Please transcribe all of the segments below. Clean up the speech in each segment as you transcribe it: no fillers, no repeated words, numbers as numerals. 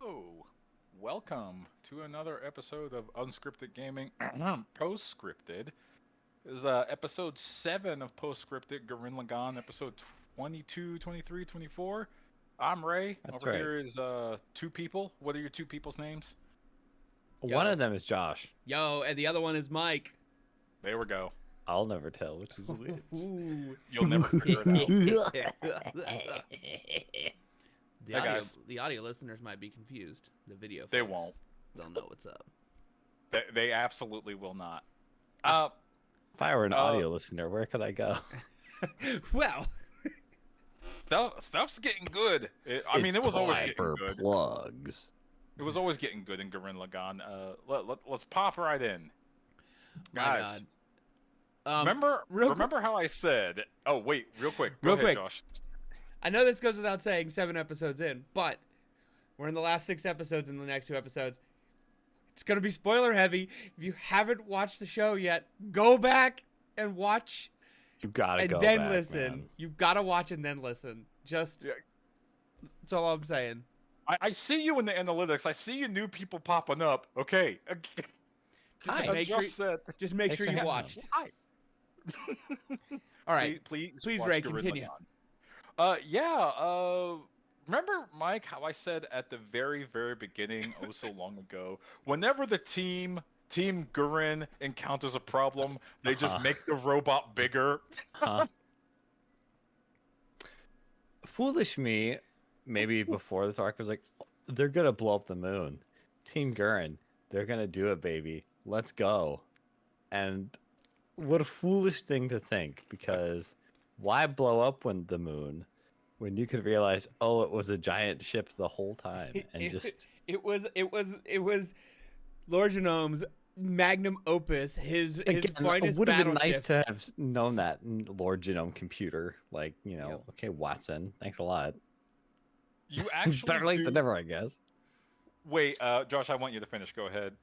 Hello. Welcome to another episode of Unscripted Gaming Postscripted. This is episode 7 of Postscripted Gurren Lagann, episode 22, 23, 24. I'm Ray. That's Over right. here is two people. What are your two people's names? One Yo. of them is Josh. Yo, and the other one is Mike. There we go. I'll never tell which is which. Ooh. You'll never figure it out. The Hey, audio, guys. the audio listeners might be confused. The video, They folks, won't. They'll know what's up. They absolutely will not. If I were an audio listener, where could I go? Well, Stuff's getting good. It was always time getting for good. plugs. It was always getting good in Gurren Lagann. Let's pop right in. my Guys, God. remember how I said? Oh wait, real quick. Go Real ahead, quick. Josh. I know this goes without saying, 7 episodes in, but we're in the last 6 episodes. In the next 2 episodes, it's gonna be spoiler heavy. If you haven't watched the show yet, go back and watch, You gotta and go then back, listen. man. You've got to watch and then listen. Just Yeah. that's all I'm saying. I see you in the analytics. I see you new people popping up. Okay. Just Hi. As make Josh sure, said. just make Thanks sure for you having watched. Hi. All right. Please, Please, watch Ray, Gurren continue. Lagann. Remember, Mike, how I said at the very, very beginning, oh so long ago, whenever the Team Gurren encounters a problem, they just make the robot bigger. Huh? Foolish me, maybe before this arc was like, they're gonna blow up the moon. Team Gurren, they're gonna do it, baby. Let's go. And what a foolish thing to think, because why blow up the moon when you could realize, oh, it was a giant ship the whole time, and just It was Lord Genome's magnum opus. His again, finest it would have been battleship. nice to have known that in Lord Genome Computer. Like, Yep. okay, Watson, thanks a lot. You actually Better late do... than never, I guess. Wait, Josh, I want you to finish. Go ahead.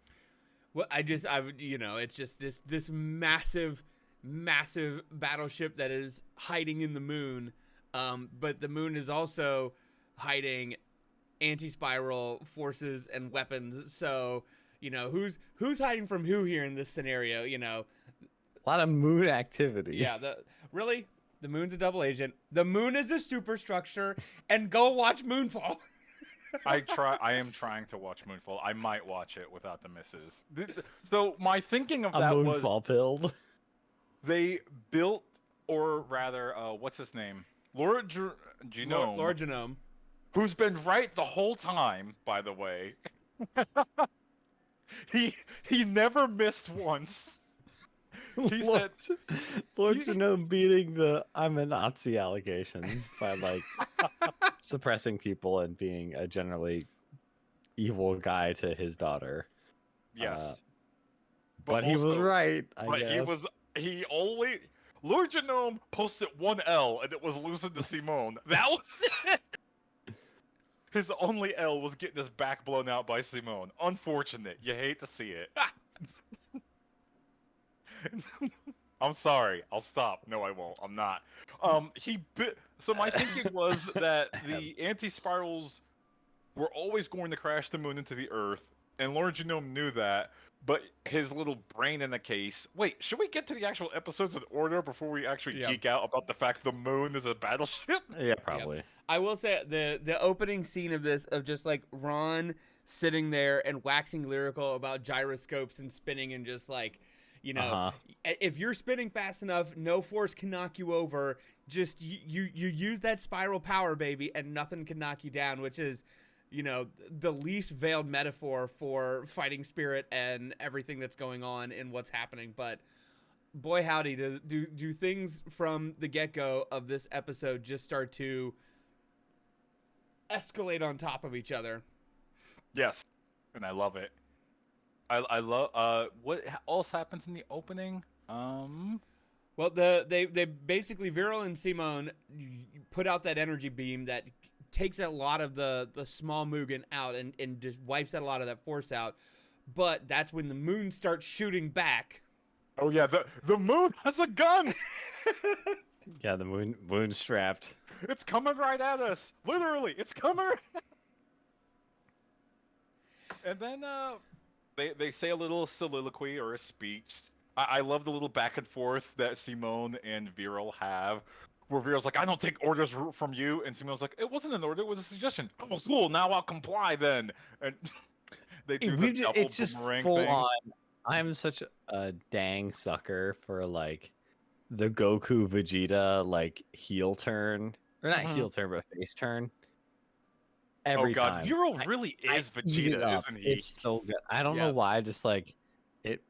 Well, it's just this massive battleship that is hiding in the moon. But the moon is also hiding anti-spiral forces and weapons. So, who's hiding from who here in this scenario? A lot of moon activity. Yeah, the moon's a double agent. The moon is a superstructure, and go watch Moonfall. I am trying to watch Moonfall. I might watch it without the misses. So my thinking of A that was moonfall build. they built, or rather, what's his name? Lord Genome, Lord Genome. who's been right the whole time, by the way. he never missed once. He said, Lord Genome beating the I'm a Nazi allegations by like suppressing people and being a generally evil guy to his daughter. yes. But he was also- right, I But guess. he always... Lord Genome posted one L, and it was losing to Simone. That was it! His only L was getting his back blown out by Simone. Unfortunate. You hate to see it. I'm sorry. I'll stop. No, I won't. I'm not. So my thinking was that the anti-spirals were always going to crash the moon into the Earth, and Lord Genome knew that, but his little brain in the case... Wait, should we get to the actual episodes in order before we actually Yeah. geek out about the fact the moon is a battleship? Yeah, probably. I will say the opening scene of this, of just like Ron sitting there and waxing lyrical about gyroscopes and spinning, and just like, if you're spinning fast enough, no force can knock you over. Just you use that spiral power, baby, and nothing can knock you down, which is, the least veiled metaphor for fighting spirit and everything that's going on and what's happening. But boy howdy, do things from the get-go of this episode just start to escalate on top of each other. Yes, and I love it. I love what else happens in the opening? Well, they basically, Viral and Simone put out that energy beam that takes a lot of the small Mugen out and just wipes out a lot of that force out. But that's when the moon starts shooting back. Oh yeah, the moon has a gun. Yeah, the moon strapped. It's coming right at us. Literally, it's coming. And then they say a little soliloquy or a speech. I love the little back and forth that Simone and Viral have, where Viral's like, "I don't take orders from you," and Simone's like, "It wasn't an order; it was a suggestion." Oh, cool. Now I'll comply then. And they do the double It's just boomerang full thing. on. I'm such a dang sucker for like the Goku Vegeta like heel turn, or not Mhm. heel turn, but face turn. Oh Every God, time. Viral really I is eat it Vegeta, up. isn't he? It's so good. I don't know Yep. why. Just like it,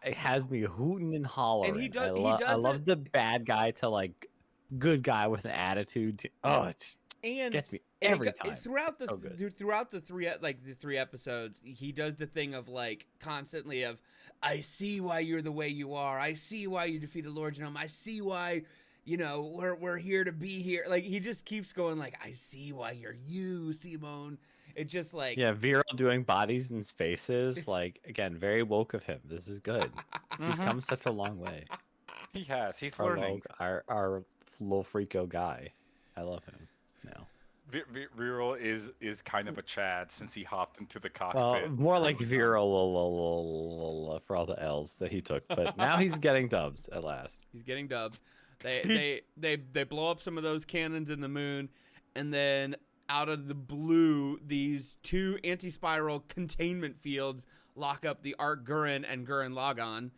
it has me hooting and And he hollering. does I the love the bad guy to like good guy with an attitude. It and gets me every time. throughout It's so good. throughout the three episodes, he does the thing of like constantly of, I see why you're the way you are. I see why you defeated Lord Genome. I see why, we're here to be here. Like he just keeps going like, I see why you're you, Simone. It's just like, Yeah, Viral doing bodies and spaces. Like again, very woke of him. This is good. He's Mhm. come such a long way. He has. He's Our learning. our little freako guy. I love him now. Viral is kind of a Chad since he hopped into the Well, cockpit. more like Viral for all the L's that he took, but now he's getting dubs at last. he's getting dubs. He They blow up some of those cannons in the moon, and then out of the blue, these two anti-spiral containment fields lock up the Arc Gurren and Gurren Lagann,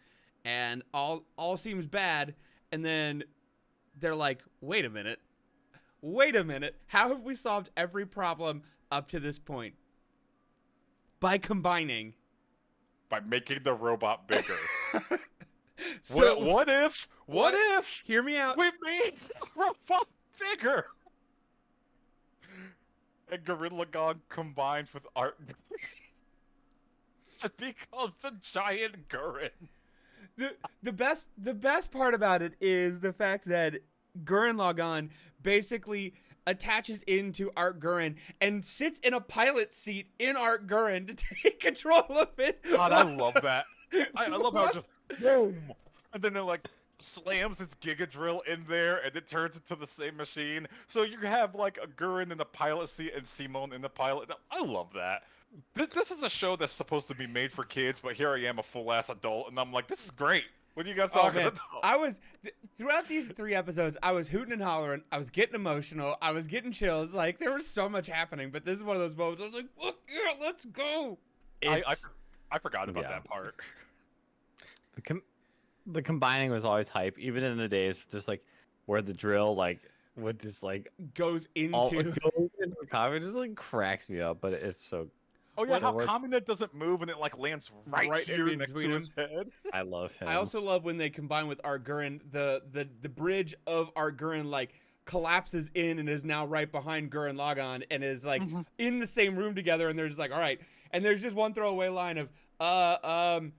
and all seems bad. And then they're like, wait a minute, how have we solved every problem up to this point? By combining. by making the robot bigger. So What if? What What? if hear me out. we made the robot bigger? And Gurren Lagann combined with Art it becomes a giant Gurren. The best part about it is the fact that Gurren Lagann basically attaches into Art Gurren and sits in a pilot seat in Art Gurren to take control of it. God, I love that. I love how it just boom, and then it like slams its Giga Drill in there, and it turns into the same machine. So you have like a Gurren in the pilot seat and Simone in the pilot. I love that. This is a show that's supposed to be made for kids, but here I am, a full ass adult, and I'm like, this is great. What are you guys Oh talking man, about? I was throughout these 3 episodes, I was hooting and hollering, I was getting emotional, I was getting chills. Like there was so much happening, but this is one of those moments I was like, "Fuck yeah, let's go!" I forgot about yeah. that part. The combining was always hype, even in the days just like where the drill like would just like Goes all into goes into the comic, just like cracks me up, but it's so Oh yeah, so how worth- Kamina doesn't move and it like lands right, Right in here next between to his head. I love him. I also love when they combine with Art Gurren, the bridge of Art Gurren like collapses in and is now right behind Gurren Lagann and is like in the same room together, and they're just like, all right. And there's just one throwaway line of all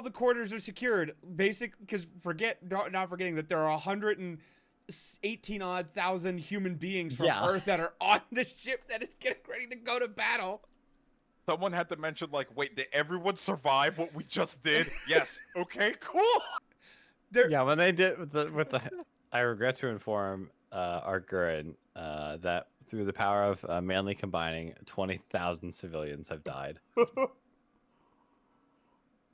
the quarters are secured. Basic, because not forgetting that there are 118 odd thousand human beings from Yeah. Earth that are on the ship that is getting ready to go to battle. Someone had to mention like, wait, did everyone survive what we just did? Yes. Okay, cool. Yeah, when they did with the I regret to inform Art Gurren that through the power of manly combining, 20,000 civilians have died.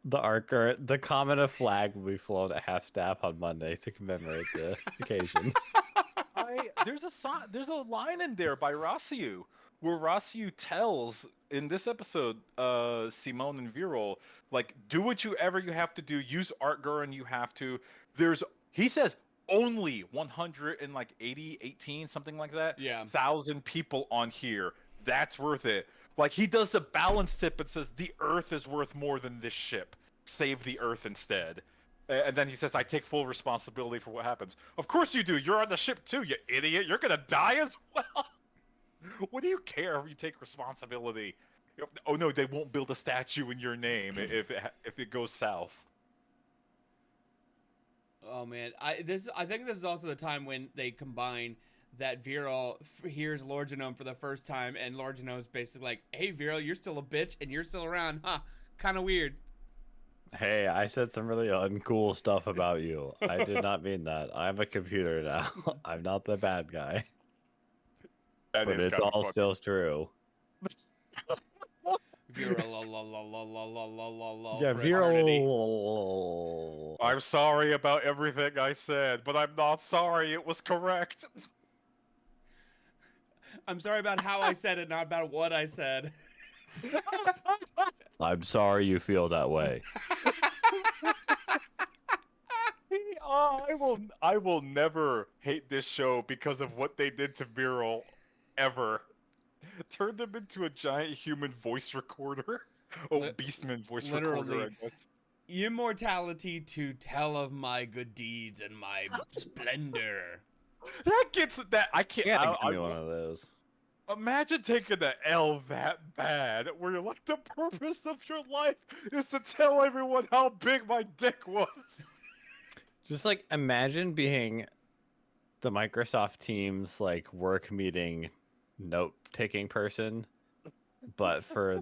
The Art Gurren, the Kamina flag will be flown at half staff on Monday to commemorate the occasion. There's a line in there by Rossiu where Rossiu tells in this episode, Simone and Viral, like, do what you have to do, use Art Gurren you have to. He says only 118 something like that. Yeah. 1,000 people on here. That's worth it. Like he does the balance tip and says the Earth is worth more than this ship. Save the Earth instead. And then he says, I take full responsibility for what happens. Of course you do. You're on the ship too, you idiot. You're gonna die as well. What do you care if you take responsibility? Oh no, they won't build a statue in your name if it goes south. Oh man, I think this is also the time when they combine that Viral hears Lord Genome for the first time, and Lord Genome's basically like, "Hey Viral, you're still a bitch, and you're still around, huh? Kind of weird." Hey, I said some really uncool stuff about you. I did not mean that. I'm a computer now. I'm not the bad guy. That But is it's kinda all funny. still true. Viral, Yeah, for eternity. viral. I'm sorry about everything I said, but I'm not sorry it was correct. I'm sorry about how I said it, not about what I said. I'm sorry you feel that way. I will never hate this show because of what they did to Viral, ever. Turned him into a giant human voice recorder. Oh, Li- Beastman voice recorder, Literally, I guess. immortality to tell of my good deeds and my splendor. That gets that I can't. You gotta give me one of those. Imagine taking the L that bad, where you're like, the purpose of your life is to tell everyone how big my dick was. Just like imagine being the Microsoft Teams like work meeting note taking person, but for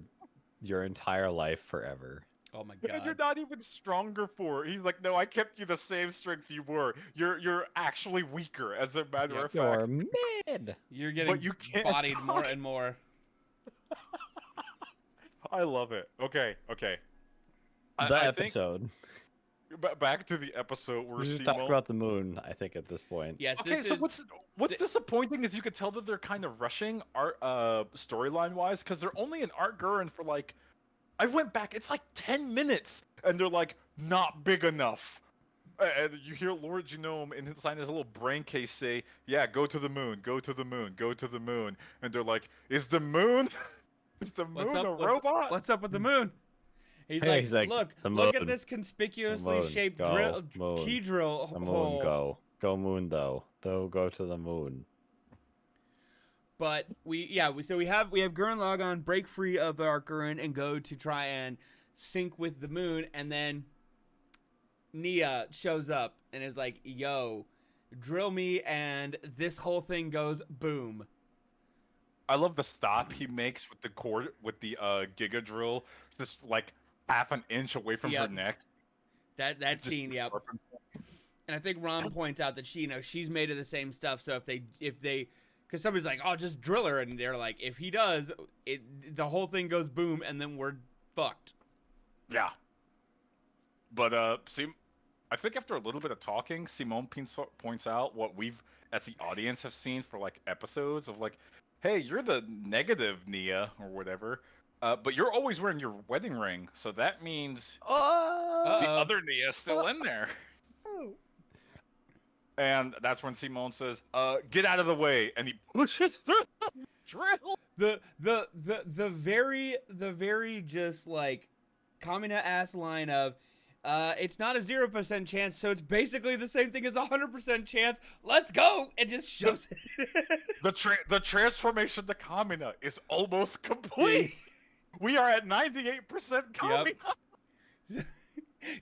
your entire life forever. Oh my And you're god. not even stronger for it. He's like, no, I kept you the same strength you were. You're actually weaker, as a matter Yep. of You're fact. mid. You're getting But you can't bodied die. more and more. I love it. Okay. The I think episode. back to the episode where We should Simone. talk about the moon, I think, at this point. Yes, Okay, this so is what's disappointing is you could tell that they're kind of rushing art storyline wise because they're only in Art Gurren for like I went back, it's like 10 minutes, and they're like not big enough. And you hear Lord Genome inside his little brain case say, "Yeah, go to the moon, go to the moon, go to the moon," and they're like, "Is the moon? Is the what's moon up. a robot?" What's up with the moon? He's like, look "The at moon. this conspicuously moon, shaped go, moon. key drill The moon hole. go moon though go to the moon." But we have Gurren Lagann break free of our Gurren and go to try and sync with the moon, and then Nia shows up and is like, "Yo, drill me," and this whole thing goes boom. I love the stop he makes with the cord with the Giga drill, just like half an inch away from her Yep. neck. That Just scene, yep. And I think Ron points out that she's made of the same stuff. So if they, because somebody's like, "Oh, just drill her," and they're like, "If he does, the whole thing goes boom, and then we're fucked." Yeah. But see, I think after a little bit of talking, Simone points out what we've, as the audience, have seen for like episodes of like, hey, you're the negative Nia or whatever, but you're always wearing your wedding ring, so that means the Uh-oh. other Nia's still in there. And that's when Simone says, "Get out of the way," and he pushes through the drill. The very just like Kamina ass line of it's not a 0% chance, so it's basically the same thing as 100% chance. Let's go, and just shoves it. The transformation to Kamina is almost complete. We are at 98% Kamina.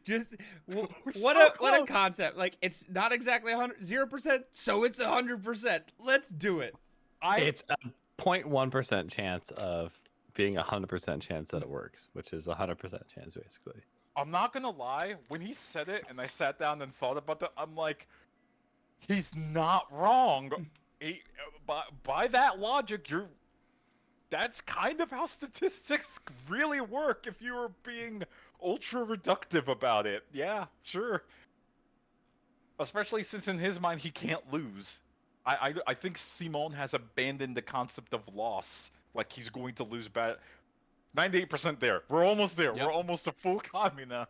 Just We're what so a close. concept. Like, it's not exactly 0%, so it's 100%. Let's do it. It's a 0.1% chance of being 100% chance that it works, which is 100% chance basically. I'm not gonna lie, when he said it and I sat down and thought about that, I'm like, he's not wrong. By that logic, that's kind of how statistics really work if you were being ultra reductive about it. Yeah, sure. Especially since in his mind he can't lose. I think Simone has abandoned the concept of loss. Like he's going to lose bad. 98% there. We're almost there. Yep. We're almost a full Kamina.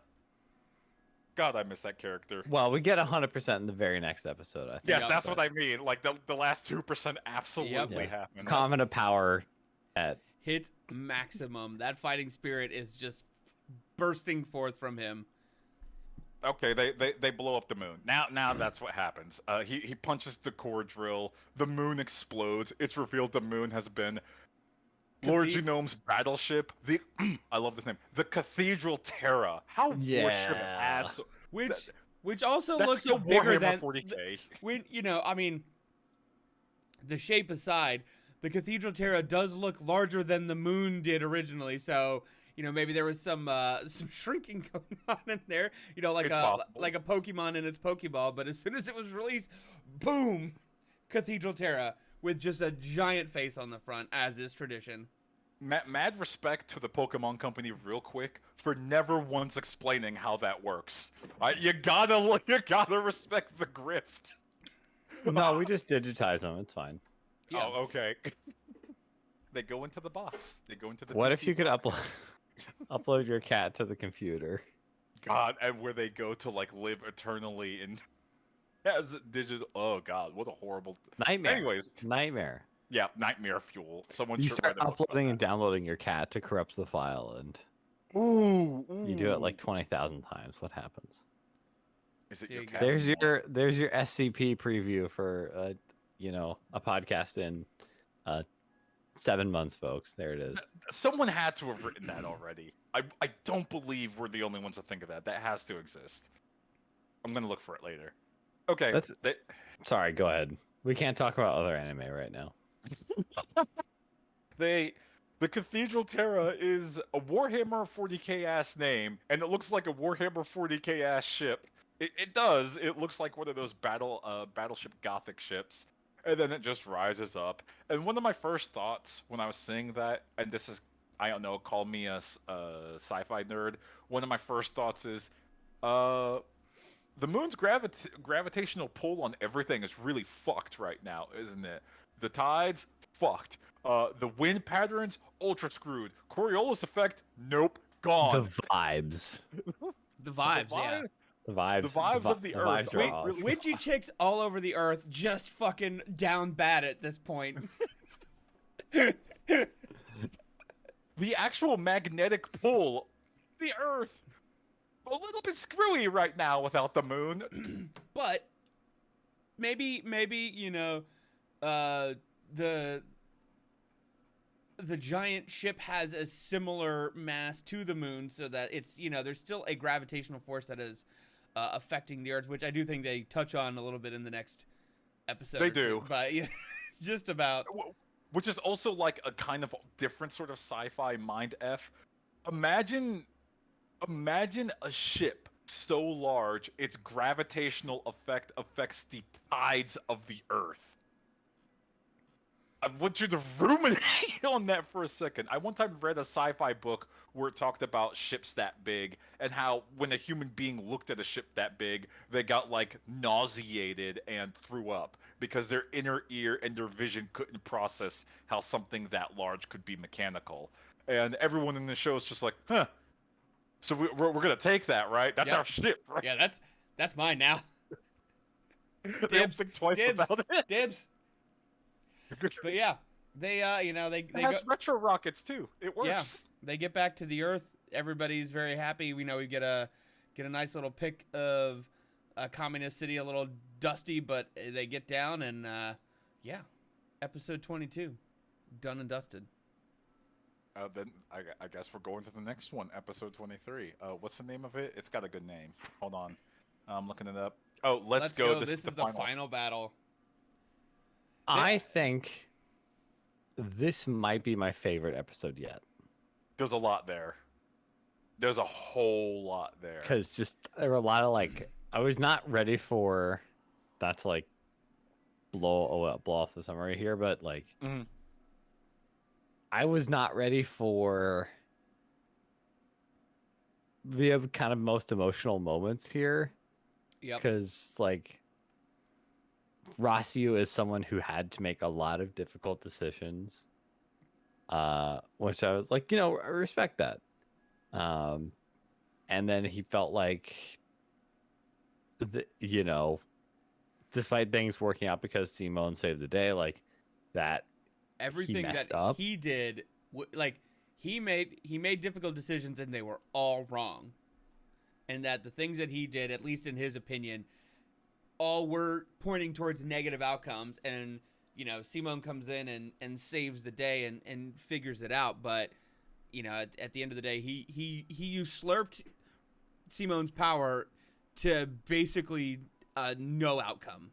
God, I miss that character. Well, we get 100% in the very next episode, I think. Yes, Yep. that's what I mean. Like the last 2% absolutely Yes. happens. Common of power at Hit maximum. That fighting spirit is just bursting forth from him. Okay, they blow up the moon. Now that's what happens. He punches the core drill. The moon explodes. It's revealed the moon has been Lord Genome's battleship. I love this name. The Cathedral Terra. How worship ass. Which also That's looks so bigger Warhammer than 40K. when I mean, the shape aside, the Cathedral Terra does look larger than the moon did originally. So maybe there was some shrinking going on in there. Like It's possible. like a Pokemon in its Pokeball. But as soon as it was released, boom, Cathedral Terra with just a giant face on the front, as is tradition. mad respect to the Pokemon Company, real quick, for never once explaining how that works. You gotta respect the grift. No, we just digitize them. It's fine. Yeah. Oh, okay. They go into the box. They go into the. What PC if you could box. upload your cat to the computer? God, and where they go to like live eternally in as digital. Oh God, what a horrible. Nightmare. Anyways, Nightmare. yeah, nightmare fuel. Someone You should start write a book about uploading and downloading your cat to corrupt the file, and that. Ooh, you do it ooh. like 20,000 times. What happens? Is it There your you go. cat? There's your SCP preview for a podcast in 7 months, folks. There it is. Someone had to have written that already. I don't believe we're the only ones to think of that. That has to exist. I'm gonna look for it later. Okay. That's sorry. Go ahead. We can't talk about other anime right now. The Cathedral Terra is a Warhammer 40k ass name, and it looks like a Warhammer 40k ass ship. It does. It looks like one of those battleship Gothic ships, and then it just rises up. And one of my first thoughts when I was seeing that, and this is, I don't know, call me a sci-fi nerd. One of my first thoughts is, the moon's gravitational pull on everything is really fucked right now, isn't it? The tides, fucked. The wind patterns, ultra screwed. Coriolis effect, nope, gone. The vibes. The vibes, yeah. The vibes. The vibes of the earth vibes are are off. really- Witchy chicks all over the earth, just fucking down bad at this point. The actual magnetic pull of the earth, a little bit screwy right now without the moon. But maybe the giant ship has a similar mass to the moon, so that it's there's still a gravitational force that is affecting the earth, which I do think they touch on a little bit in the next episode. They or two, do. but just about. Which is also like a kind of different sort of sci-fi mind f. Imagine a ship so large its gravitational effect affects the tides of the earth. I want you to ruminate on that for a second. I one time read a sci-fi book where it talked about ships that big and how when a human being looked at a ship that big, they got like nauseated and threw up because their inner ear and their vision couldn't process how something that large could be mechanical. And everyone in the show is just like, huh. So we're gonna take that, right? That's Yep. our ship, right? Yeah, that's mine now. They don't Dibs, think twice dibs, about it. Dibs. But yeah, they they It go. has retro rockets too. It works. Yeah, they get back to the Earth. Everybody's very happy. We get a nice little pic of a communist city, a little dusty, but they get down and yeah, episode 22, done and dusted. Then I guess we're going to the next one, episode 23. What's the name of it? It's got a good name. Hold on, I'm looking it up. Oh, let's go. This is the final battle. I think this might be my favorite episode yet. There's a lot there. There's a whole lot there. Because there were a lot of I was not ready for that to blow off the summary here, but Mhm. I was not ready for the kind of most emotional moments here. Yep. Because Rossiu is someone who had to make a lot of difficult decisions, which I was like, I respect that. And then he felt like, despite things working out because Simone saved the day, that Everything messed that up. he did, he made difficult decisions and they were all wrong, and that the things that he did, at least in his opinion, all were pointing towards negative outcomes. And Simone comes in and saves the day and figures it out. But at the end of the day, he usurped Simone's power to basically no outcome.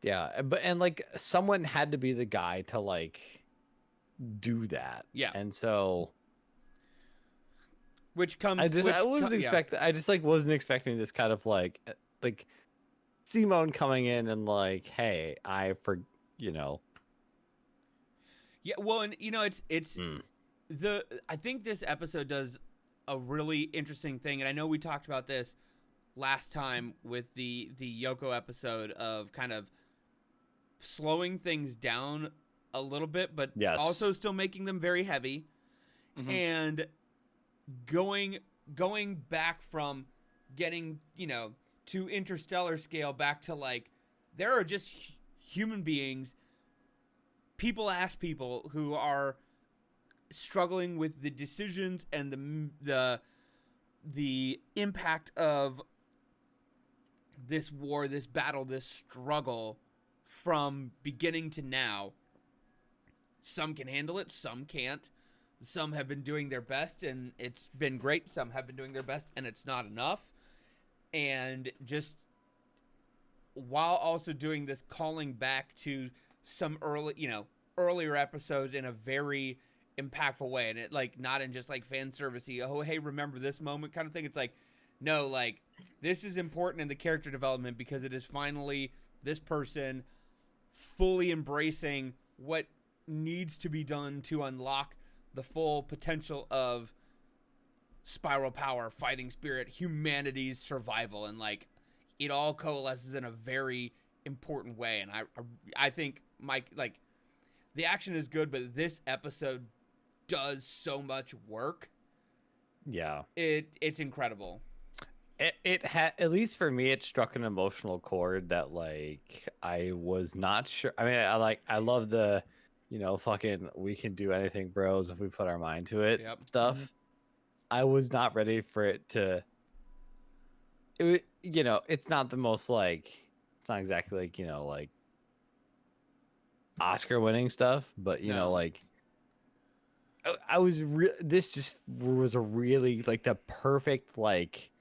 Yeah, but someone had to be the guy to do that. Yeah. And so Which comes. I wasn't expecting. I just wasn't expecting this kind of like Simone coming in and hey, Yeah, well, and it's Mm. I think this episode does a really interesting thing, and I know we talked about this last time with the Yoko episode of kind of slowing things down a little bit, but also Yes. still making them very heavy, Mhm. and going back from getting to interstellar scale back to like there are just human beings, people who are struggling with the decisions and the impact of this war, this battle, this struggle from beginning to now. Some can handle it, some can't. Some have been doing their best and it's been great. Some have been doing their best and it's not enough. And just while also doing this calling back to some earlier episodes in a very impactful way, and it like not in just like fan servicey, oh hey, remember this moment kind of thing. It's like, no, like this is important in the character development because it is finally this person fully embracing what needs to be done to unlock the full potential of spiral power, fighting spirit, humanity's survival, and like it all coalesces in a very important way. And I think Mike, like the action is good, but this episode does so much work. Yeah. It's incredible. It had, at least for me, it struck an emotional chord that like I was not sure. I mean, I love the, fucking we can do anything, bros, if we put our mind to it Yep. stuff. Mhm. I was not ready for it to. It's not the most like. It's not exactly like like Oscar winning stuff, but No. like I was this just was a really like the perfect like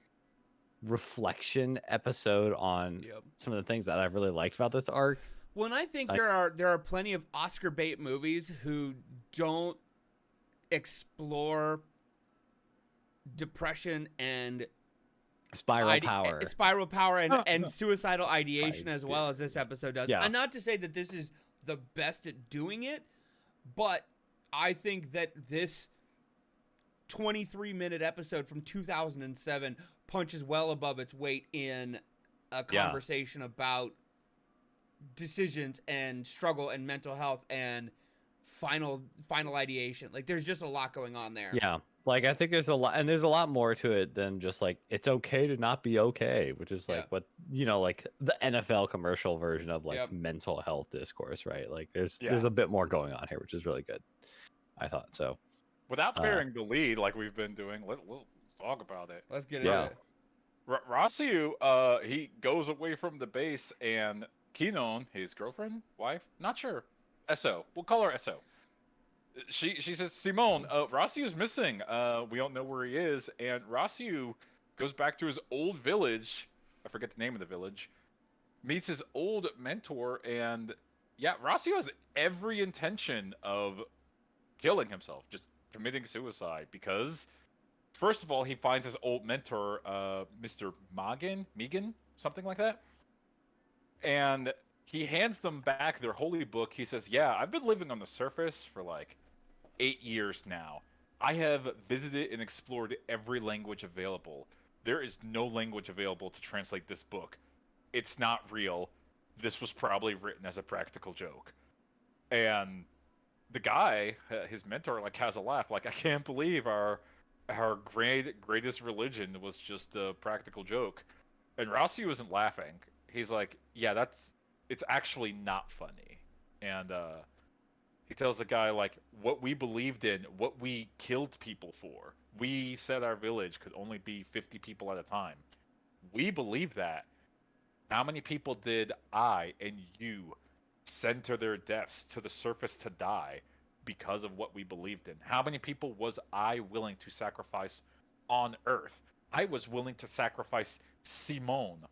reflection episode on Yep. some of the things that I've really liked about this arc. Well, and I think Like there are plenty of Oscar bait movies who don't explore depression and spiral power and suicidal ideation Fighting as well spirit. as this episode does. Yeah. And not to say that this is the best at doing it, but I think that this 23-minute episode from 2007 punches well above its weight in a conversation about decisions and struggle and mental health and final ideation. Like there's just a lot going on there. Yeah. Like I think there's a lot, and there's a lot more to it than just like it's okay to not be okay, which is like what like the NFL commercial version of like mental health discourse, right? Like there's a bit more going on here, which is really good. I thought so. Without bearing the lead like we've been doing, we'll talk about it. Let's get into it. Rossiu, he goes away from the base, and Kinon, his girlfriend, wife, not sure, SO, we'll call her SO. She says, Simone, Rossiu's missing. We don't know where he is, and Rossiu goes back to his old village. I forget the name of the village. Meets his old mentor, and yeah, Rossiu has every intention of killing himself, just committing suicide, because first of all, he finds his old mentor, Mr. Megan, something like that. And he hands them back their holy book. He says, yeah, I've been living on the surface for like 8 years now. I have visited and explored every language available. There is no language available to translate this book. It's not real. This was probably written as a practical joke. And the guy, his mentor, like has a laugh. Like, I can't believe our greatest religion was just a practical joke. And Rossiu isn't laughing. He's like, yeah, it's actually not funny. And he tells the guy, like, what we believed in, what we killed people for. We said our village could only be 50 people at a time. We believed that. How many people did I and you send to their deaths to the surface to die because of what we believed in? How many people was I willing to sacrifice on Earth? I was willing to sacrifice Simone,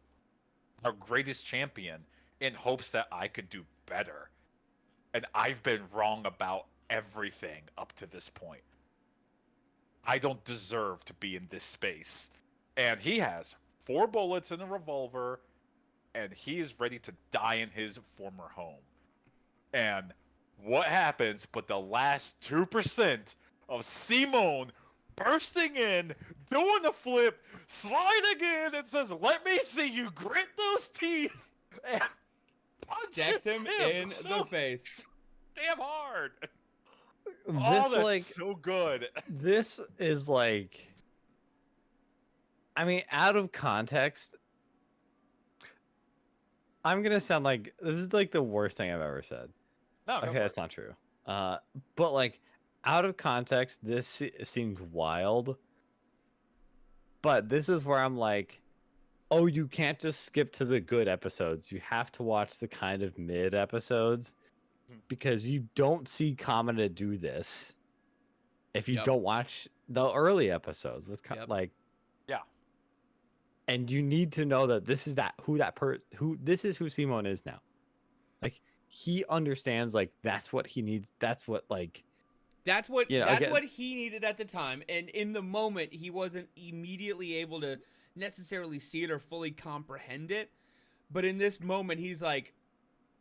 our greatest champion, in hopes that I could do better. And I've been wrong about everything up to this point. I don't deserve to be in this space. And he has 4 bullets in a revolver, and he is ready to die in his former home. And what happens, but the last 2% of Simone bursting in, doing the flip, sliding in, and says, "Let me see you grit those teeth," and Decks punches him him in so the face. damn hard. This Oh, like that's so good. this is like, I mean, out of context, I'm gonna sound like this is like the worst thing I've ever said. No, go Okay, for that's it. not true. But like out of context, this seems wild. But this is where I'm like, oh, you can't just skip to the good episodes. You have to watch the kind of mid episodes Mhm. because you don't see Kamina do this if you Yep. don't watch the early episodes with Yep. like, Yeah. and you need to know that this is who this is who Simon is now. Like he understands like that's what he needs. That's what like That's what again. what he needed at the time, and in the moment he wasn't immediately able to necessarily see it or fully comprehend it. But in this moment, he's like,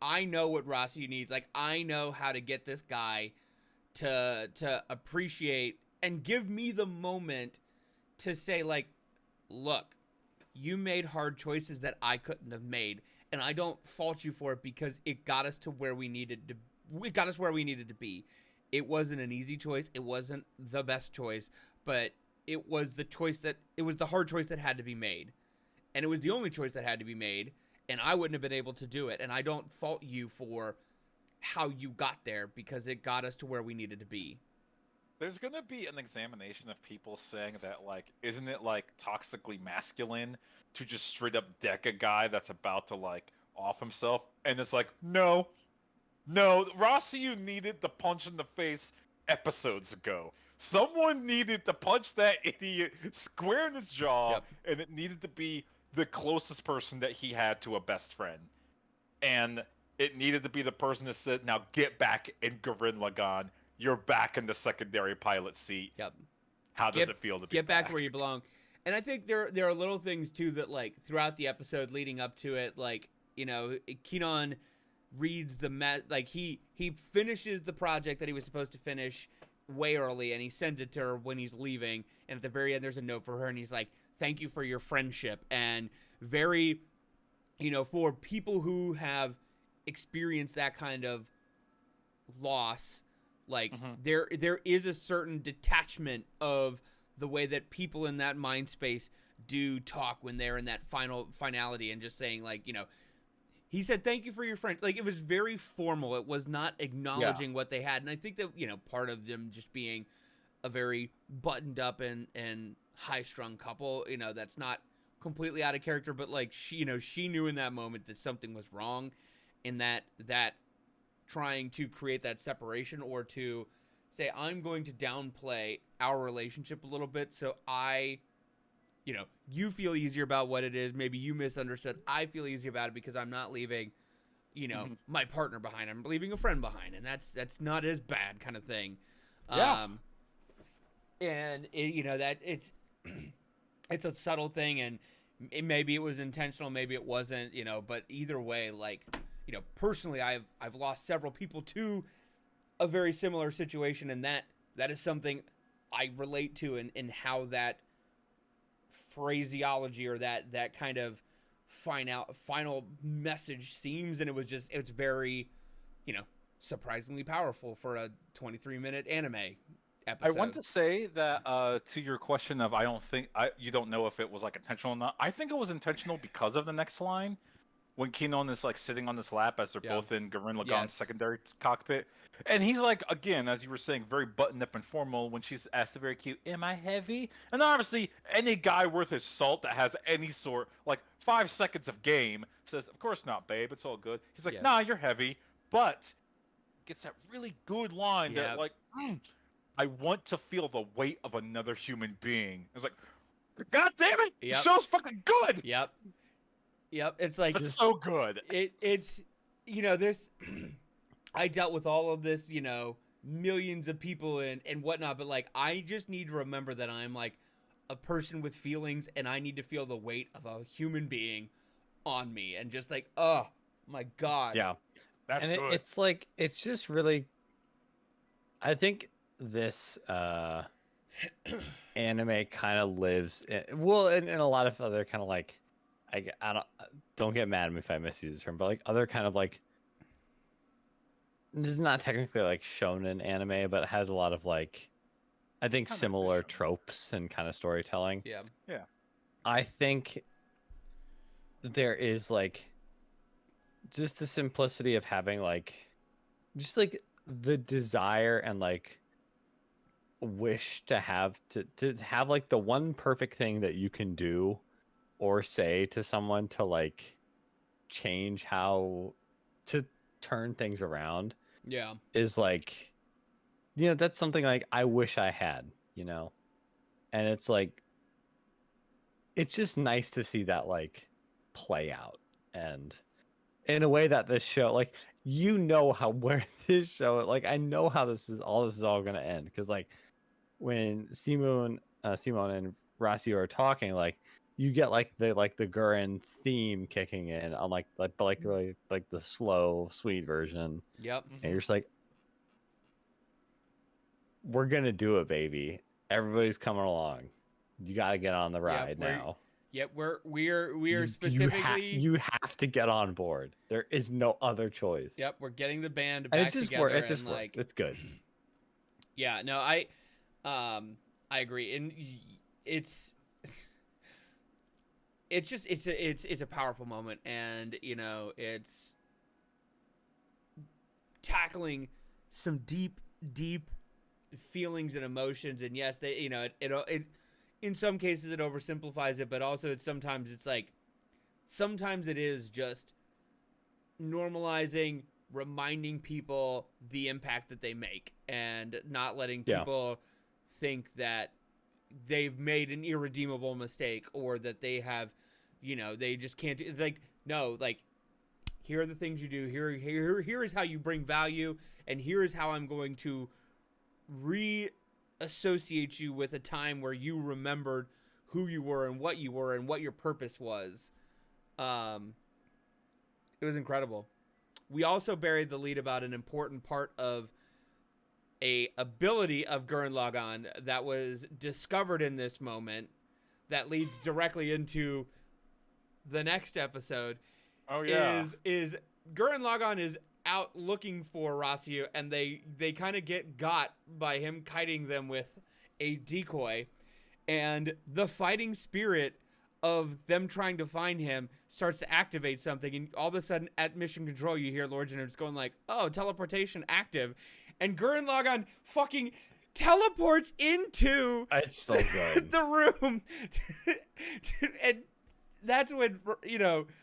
I know what Rossi needs. Like I know how to get this guy to appreciate and give me the moment to say like, look, you made hard choices that I couldn't have made, and I don't fault you for it because it got us to where we needed to. It got us where we needed to be. It wasn't an easy choice. It wasn't the best choice, but it was the choice that it was the hard choice that had to be made, and it was the only choice that had to be made. And I wouldn't have been able to do it. And I don't fault you for how you got there because it got us to where we needed to be. There's gonna be an examination of people saying that, like, isn't it like toxically masculine to just straight up deck a guy that's about to like off himself? And it's like, no, no, Rossi, you needed the punch in the face episodes ago. Someone needed to punch that idiot square in his jaw, Yep. and it needed to be the closest person that he had to a best friend. And it needed to be the person that said, "Now get back in Gurren Lagann. You're back in the secondary pilot seat. Yep. How does it feel to be Get back where you belong. And I think there are little things too that like throughout the episode leading up to it, like Keenan reads like he finishes the project that he was supposed to finish way early, and he sends it to her when he's leaving. And at the very end, there's a note for her, and he's like, "Thank you for your friendship." And very, for people who have experienced that kind of loss, like there is a certain detachment of the way that people in that mind space do talk when they're in that finality, and just saying like, he said thank you for your friend. Like it was very formal. It was not acknowledging what they had. And I think that part of them just being a very buttoned up and high strung couple, that's not completely out of character, but like she knew in that moment that something was wrong, in that trying to create that separation, or to say I'm going to downplay our relationship a little bit so you feel easier about what it is. Maybe you misunderstood. I feel easy about it because I'm not leaving my partner behind. I'm leaving a friend behind, and that's not as bad, kind of thing. Yeah. And that it's it's a subtle thing, and maybe it was intentional, maybe it wasn't, but either way, like personally, I've lost several people to a very similar situation, and that is something I relate to in how that phraseology or that kind of final message seems. And it's very surprisingly powerful for a 23-minute anime episode. I want to say that to your question of you don't know if it was like intentional or not. I think it was intentional because of the next line. When Keenan is like sitting on his lap as they're both in Gurren Lagann's secondary cockpit. And he's like, again, as you were saying, very buttoned up and formal when she's asked the very cute, "Am I heavy?" And obviously, any guy worth his salt that has any sort, like 5 seconds of game, says, "Of course not, babe. It's all good." He's like, "Nah, you're heavy." But gets that really good line that, like, I want to feel the weight of another human being. It's like, God damn it! The show's fucking good! Yep, it's like It's so good. It's this. I dealt with all of this, millions of people and whatnot, but like I just need to remember that I'm like a person with feelings, and I need to feel the weight of a human being on me, and just like, oh my god. Yeah, That's and good. it's like it's just really. I think this anime kind of lives in a lot of other kind of like I don't get mad at me if I misuse this term, but like other kind of like this is not technically like shonen anime, but it has a lot of like I think Kinda similar shonen. tropes and kind of storytelling. Yeah. Yeah. I think there is like just the simplicity of having like just like the desire and like wish to have like the one perfect thing that you can do or say to someone to like change how to turn things around Yeah. is like that's something like I wish I had, and it's like it's just nice to see that like play out and in a way that this show like how where this show like I know how this is all gonna end because like when Simone and Rossio are talking, like you get like the Gurren theme kicking in on like the slow, sweet version. Yep. And you're just like, we're gonna do it, baby. Everybody's coming along. You gotta get on the ride now. Yep. We're You specifically. you have to get on board. There is no other choice. Yep. We're getting the band And back it just together. works. It just and works. like. It's good. Yeah. No. I agree, and it's just it's a powerful moment, and it's tackling some deep feelings and emotions, and yes, they it in some cases it oversimplifies it, but also sometimes it is just normalizing, reminding people the impact that they make, and not letting people think that they've made an irredeemable mistake or that they have, they just can't do. It's like, no, like, here are the things you do. Here is how you bring value, and here is how I'm going to reassociate you with a time where you remembered who you were and what your purpose was. It was incredible. We also buried the lead about an important part of a ability of Gurren Lagann that was discovered in this moment that leads directly into the next episode. Oh yeah. Is Gurren Lagann is out looking for Rossio, and they kind of got by him kiting them with a decoy, and the fighting spirit of them trying to find him starts to activate something, and all of a sudden at mission control you hear Lord General going like, oh, teleportation active, and Gurren Lagann fucking teleports into It's so good. the room. And that's when,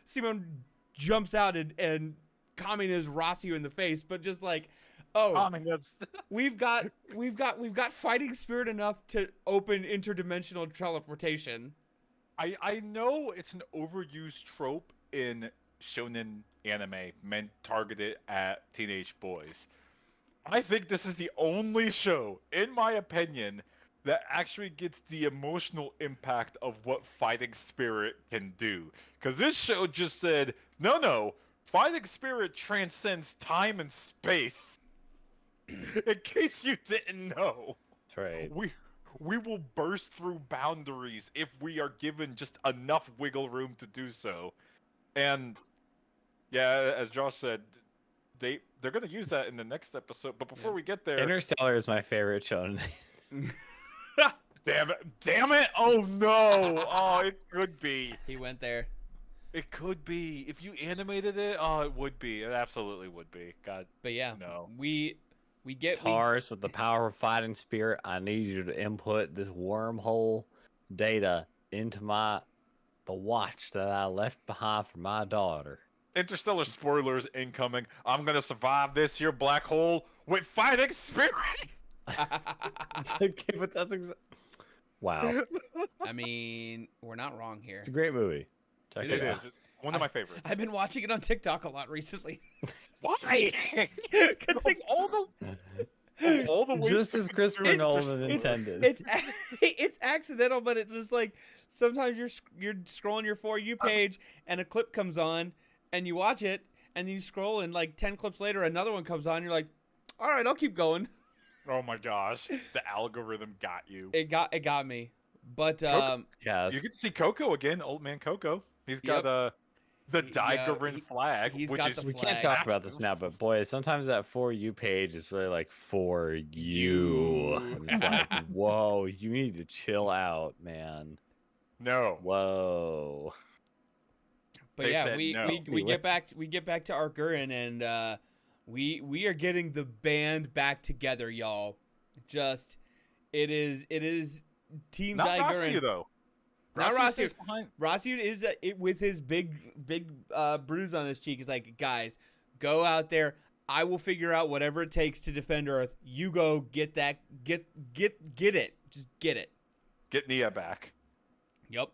Simon jumps out and communist Rossio in the face, but just like, we've got fighting spirit enough to open interdimensional teleportation. I know it's an overused trope in shonen anime meant targeted at teenage boys. I think this is the only show, in my opinion, that actually gets the emotional impact of what fighting spirit can do. Because this show just said, no, fighting spirit transcends time and space. In case you didn't know. That's right. We will burst through boundaries if we are given just enough wiggle room to do so. And yeah, as Josh said, they're gonna use that in the next episode. But before we get there, Interstellar is my favorite shonen. Damn it! Oh no! Oh, it could be. He went there. It could be. If you animated it, oh, it would be. It absolutely would be. God. But yeah, no. we get Tars, with the power of fighting spirit, I need you to input this wormhole data into the watch that I left behind for my daughter. Interstellar spoilers incoming. I'm gonna survive this here black hole with fighting spirit. Okay, but that's wow. I mean, we're not wrong here. It's a great movie. Check It it out. is one of my favorites. I've been watching it on TikTok a lot recently. Why? Because like all the ways Just to as consume Christopher it, Nolan there's- intended. it's accidental, but it's just like sometimes you're scrolling your For You page and a clip comes on and you watch it and then you scroll, and like 10 clips later, another one comes on. You're like, all right, I'll keep going. Oh my gosh, the algorithm got you. It got me. But Yeah, You get to see Coco again, old man Coco. He's got Yep. the Yeah, Gurren flag, he's which got is the we can't flag. talk about this now, but boy, sometimes that For You page is really like for you. You. And it's like, whoa, you need to chill out, man. No, Whoa. But They yeah, said no. we get back to our Gurren, and we are getting the band back together, y'all. Just it is Team not Dai Rossiu Gurren. though. Not Rossiu Rossiu. stays behind. Rossiu is with his big bruise on his cheek. Is like, guys, go out there. I will figure out whatever it takes to defend Earth. You go get that. Get it. Just get it. Get Nia back. Yep.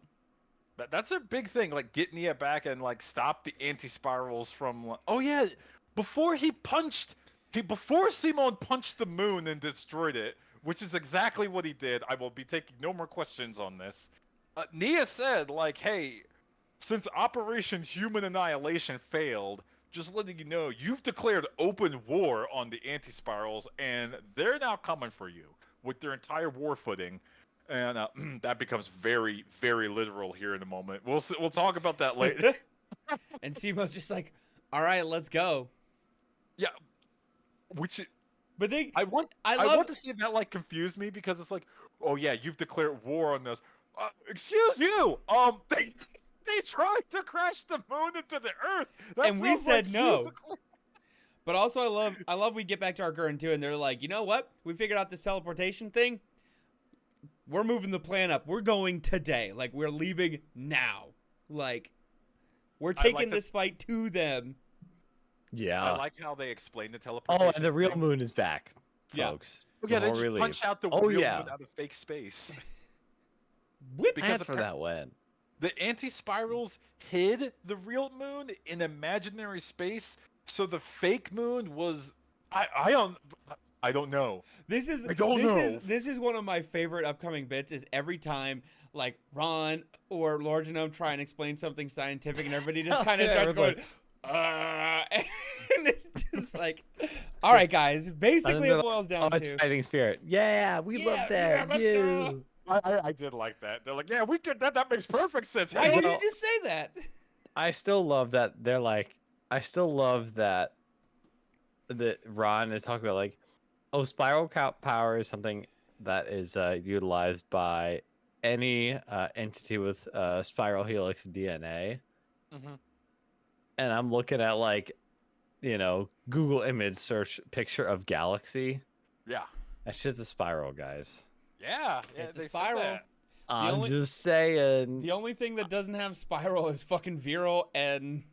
That's a big thing. Like get Nia back and like stop the anti-spirals from. Oh yeah, before Simon punched the moon and destroyed it, which is exactly what he did. I will be taking no more questions on this. Nia said like, hey, since Operation Human Annihilation failed, just letting you know, you've declared open war on the anti-spirals, and they're now coming for you with their entire war footing. And that becomes very, very literal here in a moment. We'll talk about that later. And Simo's just like, all right, let's go. Yeah, which But they, I want love to see that like confuse me because it's like, oh yeah, you've declared war on this. Excuse you. They tried to crash the moon into the Earth, and we said like no. But also, I love we get back to our Gurren too, and they're like, you know what? We figured out this teleportation thing. We're moving the plan up. We're going today. Like, we're leaving now. Like, we're taking this fight to them. Yeah. I like how they explain the teleportation. Oh, and the real thing. moon is back, Yeah. folks. Oh, yeah, they before just we punch leave. out the Oh, real yeah. moon out of fake space. Whip. Because That's where that went. The anti-spirals hid the real moon in imaginary space, so the fake moon was I don't know. This is one of my favorite upcoming bits. Is every time like Ron or Lord Genome try and explain something scientific, and everybody just kind of Yeah, starts going, and it's just like, all right, guys. Basically, it boils down oh, it's to fighting spirit. Yeah, we love that. let's yeah. go. I did like that. They're like, yeah, we did that. That makes perfect sense. Why Hey, did you Well- just say that? I still love that they're like. I still love that. That Ron is talking about like, oh, spiral power is something that is utilized by any entity with spiral helix DNA. Mhm. And I'm looking at like, Google image search picture of galaxy. Yeah. That shit's a spiral, guys. Yeah. It's they a said spiral. that. I'm only- just saying. The only thing that doesn't have spiral is fucking Viral, and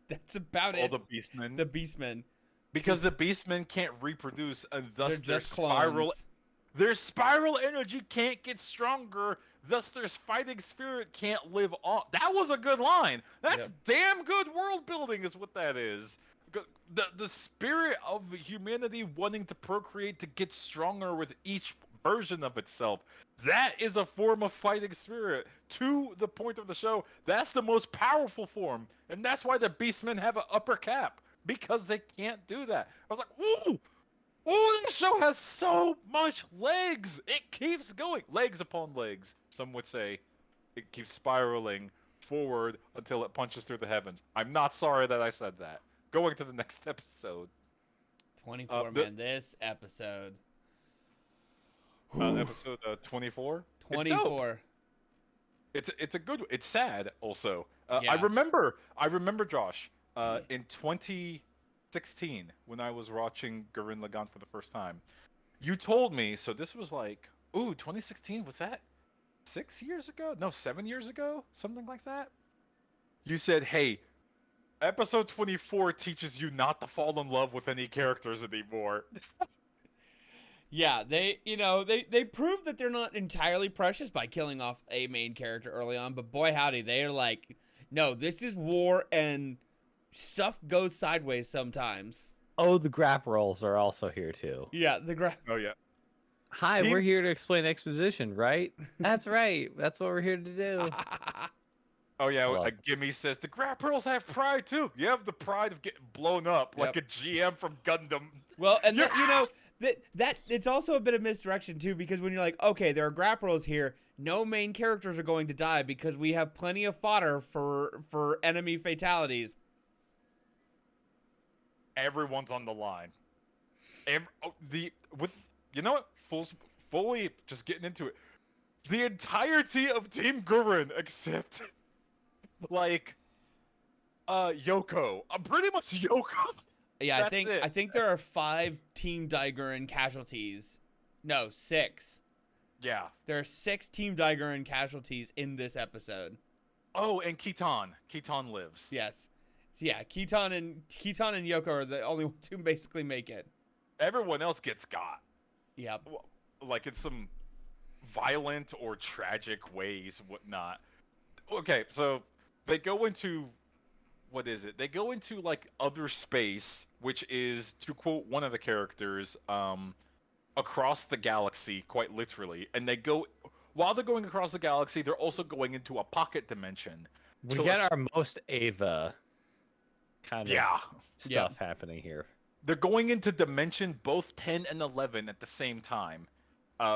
that's about All it. the beastmen. The Beastmen. Because the beastmen can't reproduce, and thus They're their just spiral clones. their spiral energy can't get stronger. Thus, their fighting spirit can't live on. That was a good line. That's Yep. damn good world building, is what that is. The spirit of humanity wanting to procreate to get stronger with each version of itself. That is a form of fighting spirit. To the point of the show, that's the most powerful form, and that's why the beastmen have an upper cap. Because they can't do that. I was like, ooh, this show has so much legs. It keeps going. Legs upon legs, some would say. It keeps spiraling forward until it punches through the heavens. I'm not sorry that I said that. Going to the next episode. 24, the- man. This episode. Episode 24. 24. It's a good. It's sad also. Yeah. I remember Josh. In 2016, when I was watching Gurren Lagann for the first time, you told me. So this was like, 2016. Was that 6 years ago? No, 7 years ago, something like that. You said, "Hey, episode 24 teaches you not to fall in love with any characters anymore." Yeah, they prove that they're not entirely precious by killing off a main character early on, but boy howdy, they are like, no, this is war and stuff goes sideways sometimes. Oh, the grap rolls are also here too. Yeah, the Oh yeah. Hi, Team- we're here to explain exposition, right? That's right. That's what we're here to do. Oh yeah, Well, Gimme says the Grapplers have pride too. You have the pride of getting blown up like Yep. a GM from Gundam. Well, and Yeah. that it's also a bit of misdirection too, because when you're like, okay, there are grapplers here, no main characters are going to die because we have plenty of fodder for enemy fatalities. Everyone's on the line. With you know what? Fully just getting into it. The entirety of Team Gurren except like Yoko. Pretty much Yoko. Yeah, That's it. I think there are 5 Team Daiguren casualties. No, 6. Yeah. There are 6 Team Daiguren casualties in this episode. Oh, and Kitan. Kitan lives. Yes. Yeah, Kitan and Yoko are the only ones who basically make it. Everyone else gets got. Yep. Like in some violent or tragic ways, whatnot. Okay, so they go into what is it? They go into like other space, which is, to quote one of the characters, across the galaxy, quite literally. And they go while they're going across the galaxy, they're also going into a pocket dimension. we get our most Ava kind of stuff happening here. They're going into dimension both 10 and 11 at the same time.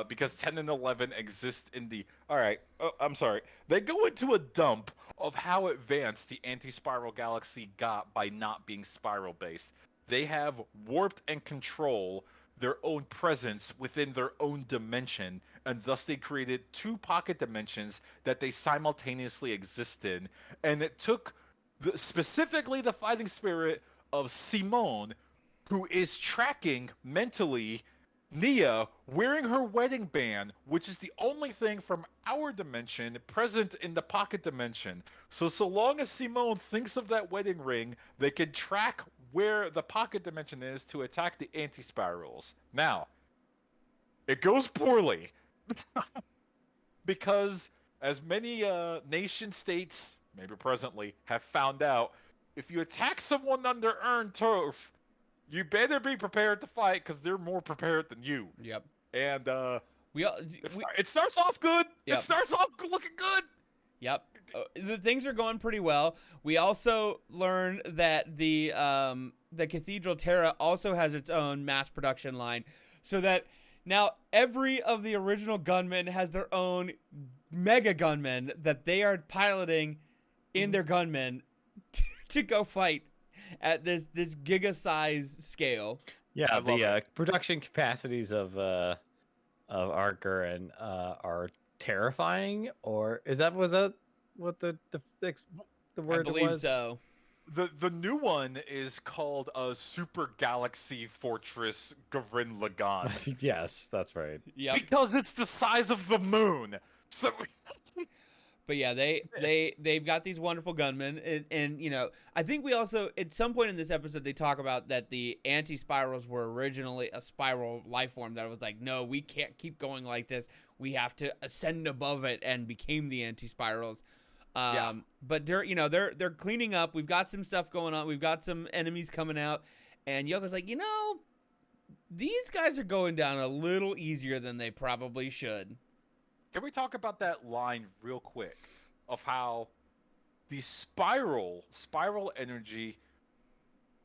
Because 10 and 11 exist in the... Alright, I'm sorry. They go into a dump of how advanced the anti-spiral galaxy got by not being spiral-based. They have warped and control their own presence within their own dimension, and thus they created 2 pocket dimensions that they simultaneously exist in. And it took specifically the fighting spirit of Simone, who is tracking mentally Nia wearing her wedding band, which is the only thing from our dimension present in the pocket dimension. So long as Simone thinks of that wedding ring, they can track where the pocket dimension is to attack the anti-spirals. Now, it goes poorly. Because as many nation states, maybe presently, have found out, if you attack someone on their earned turf, you better be prepared to fight because they're more prepared than you. Yep. And it starts off good. Yep. It starts off looking good. Yep. The things are going pretty well. We also learn that the Cathedral Terra also has its own mass production line, so that now every of the original gunmen has their own mega gunmen that they are piloting in their gunmen to go fight at this giga-size scale. Yeah, the production capacities of our Gurren are terrifying, or was that what the word I believe was? So. The new one is called a Super Galaxy Fortress Gurren Lagann. Yes, that's right. Yep. Because it's the size of the moon. So But yeah, they've got these wonderful gunmen, and you know, I think we also at some point in this episode they talk about that the anti-spirals were originally a spiral life form that was like, no, we can't keep going like this. We have to ascend above it, and became the anti-spirals. But they're cleaning up. We've got some stuff going on. We've got some enemies coming out, and Yoko's like, these guys are going down a little easier than they probably should. can we talk about that line real quick of how the spiral energy